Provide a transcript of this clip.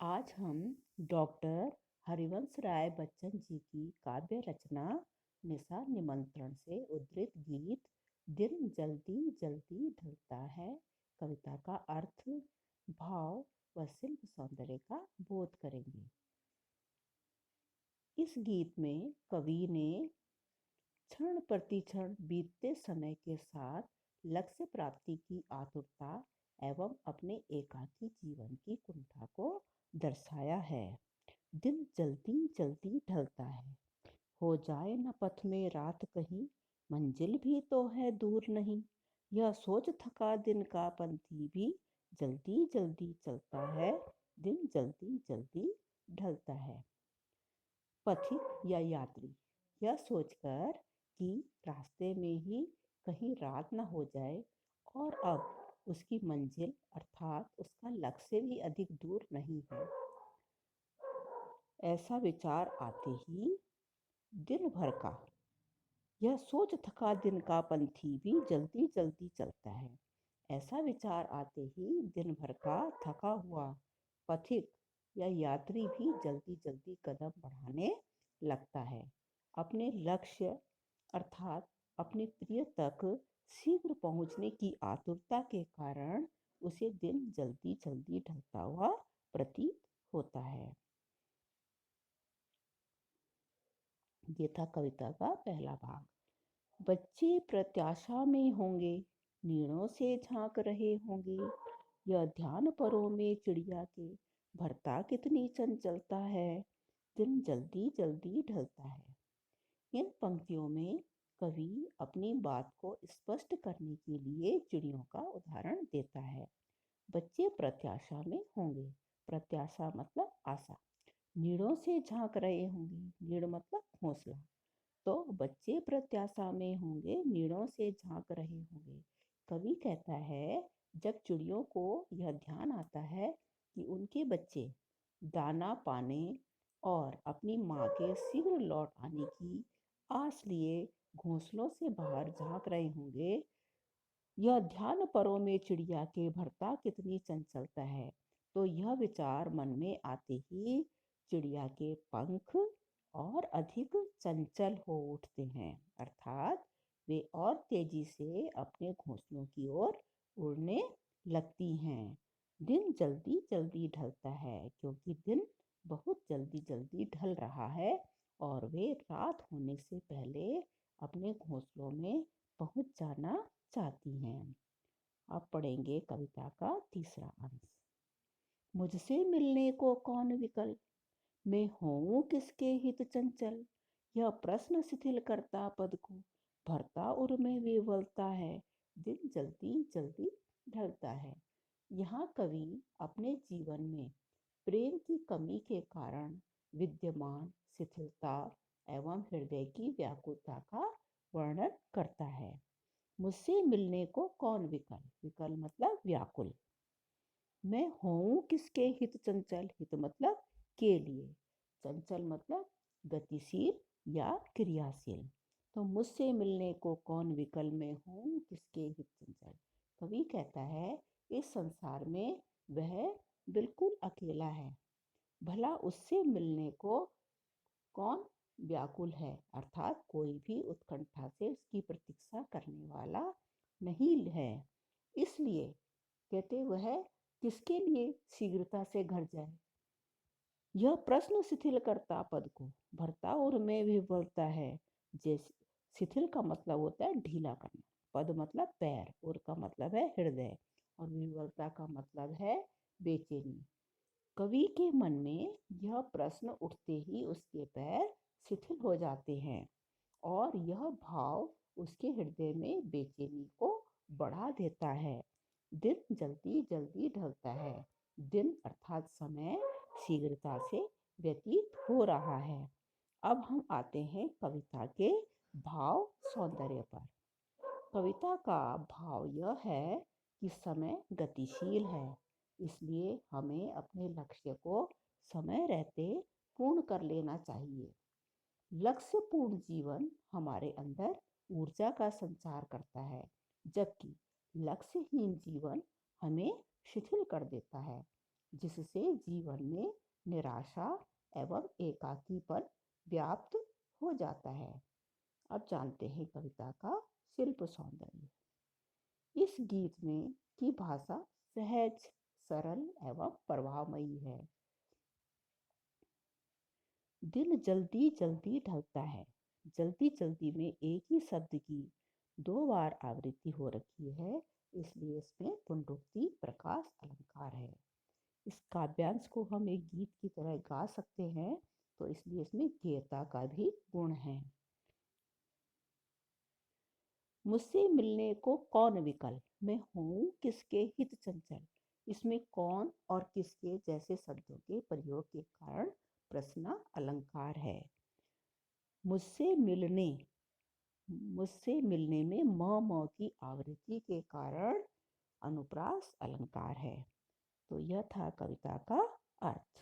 आज हम डॉक्टर हरिवंश राय बच्चन जी की काव्य रचना निशा निमंत्रण से उद्धृत गीत दिन जल्दी जल्दी ढलता है कविता का अर्थ, भाव व शिल्प सौंदर्य का बोध करेंगे। इस गीत में कवि ने क्षण प्रतिक्षण बीतते समय के साथ लक्ष्य प्राप्ति की आतुरता एवं अपने एकाकी जीवन की कुंठा को दर्शाया है। दिन जल्दी जल्दी ढलता है, हो जाए न पथ में रात कहीं, मंजिल भी तो है दूर नहीं। यह सोच थका दिन का पंथी भी जल्दी जल्दी चलता है, दिन जल्दी जल्दी ढलता है। पथिक या यात्री यह सोचकर कि रास्ते में ही कहीं रात न हो जाए और अब उसकी मंजिल अर्थात उसका लक्ष्य भी अधिक दूर नहीं है, ऐसा विचार आते ही दिन भर का यह सोच थका दिन का पंथी भी जल्दी जल्दी चलता है। ऐसा विचार आते ही दिन भर का थका हुआ पथिक या यात्री भी जल्दी जल्दी कदम बढ़ाने लगता है। अपने लक्ष्य अर्थात अपने प्रिय तक शीघ्र पहुंचने की आतुरता के कारण उसे दिन जल्दी जल्दी ढलता हुआ प्रतीत होता है। ये था कविता का पहला भाग। बच्चे प्रत्याशा में होंगे, नीड़ों से झांक रहे होंगे, यह ध्यान परों में चिड़िया के भरता कितनी चंचलता है, दिन जल्दी जल्दी ढलता है। इन पंक्तियों में कवि अपनी बात को स्पष्ट करने के लिए चिड़ियों का उदाहरण देता है। बच्चे प्रत्याशा में होंगे, प्रत्याशा मतलब आशा, नीड़ों से झांक रहे होंगे, नीड़ मतलब घोंसला, तो बच्चे प्रत्याशा में होंगे, नीड़ों से झांक रहे होंगे। कवि कहता है जब चिड़ियों को यह ध्यान आता है कि उनके बच्चे दाना पाने और अपनी माँ के शीघ्र लौट आने की आस लिए घोंसलों से बाहर झांक रहे होंगे, यह ध्यान परों में चिड़िया के भरता कितनी चंचलता है, तो यह विचार मन में आते ही चिड़िया के पंख और अधिक चंचल हो उठते हैं, अर्थात वे और तेजी से अपने घोंसलों की ओर उड़ने लगती हैं। दिन जल्दी जल्दी ढलता है क्योंकि दिन बहुत जल्दी जल्दी ढल रहा है और वे रात होने से पहले अपने घोंसलों में पहुंच जाना चाहती हैं। अब पढ़ेंगे कविता का तीसरा अंश। मुझसे मिलने को कौन विकल, मैं हूँ किसके हित चंचल, यह प्रश्न शिथिल करता पद को, भरता उर में विवलता है, दिन जल्दी जल्दी ढलता है। यहाँ कवि अपने जीवन में प्रेम की कमी के कारण विद्यमान शिथिलता एवं हृदय की व्याकुलता का वर्णन करता है। मुझसे मिलने को कौन विकल, विकल मतलब व्याकुल, मैं हूँ किसके हित चंचल, हित मतलब के लिए, चंचल मतलब गतिशील या क्रियाशील, तो मुझसे मिलने को कौन विकल, मैं हूँ किसके हित चंचल। कवि कहता है इस संसार में वह बिल्कुल अकेला है, भला उससे मिलने को कौन व्याकुल है, अर्थात कोई भी उत्कंठा से उसकी प्रतीक्षा करने वाला नहीं है, इसलिए कहते वह किसके लिए शीघ्रता से घर जाए। यह प्रश्न शिथिल करता पद को, भरता और में भी बोलता है, जैसे शिथिल का मतलब होता है ढीला करना, पद मतलब पैर, और का मतलब है हृदय, और विवलता का मतलब है बेचैनी। कवि के मन में यह प्रश्न उठते ही उसके पैर शिथिल हो जाते हैं और यह भाव उसके हृदय में बेचैनी को बढ़ा देता है। दिन जल्दी जल्दी ढलता है, दिन अर्थात समय शीघ्रता से व्यतीत हो रहा है। अब हम आते हैं कविता के भाव सौंदर्य पर। कविता का भाव यह है कि समय गतिशील है, इसलिए हमें अपने लक्ष्य को समय रहते पूर्ण कर लेना चाहिए। लक्ष्य पूर्ण जीवन हमारे अंदर ऊर्जा का संचार करता है, जबकि लक्ष्यहीन जीवन हमें शिथिल कर देता है। जिससे जीवन में निराशा एवं एकाकीपन व्याप्त हो जाता है। अब जानते हैं कविता का शिल्प सौंदर्य। इस गीत में की भाषा सहज, सरल एवं प्रभावमयी है। दिन जल्दी जल्दी ढलता है। जल्दी जल्दी में एक ही शब्द की 2 बार आवृत्ति हो रखी है, इसलिए इसमें पुनरुक्ति प्रकाश अलंकार है। इस काव्यांश को हम एक गीत की तरह गा सकते हैं, तो इसलिए इसमें गीयता का भी गुण है। मुझसे मिलने को कौन विकल, मैं हूँ किसके हित चंचल। इसमें कौन और किसके जैसे शब्दों के प्रयोग के कारण प्रश्न अलंकार है। मुझसे मिलने, मुझसे मिलने में म की आवृत्ति के कारण अनुप्रास अलंकार है। तो यह था कविता का अर्थ।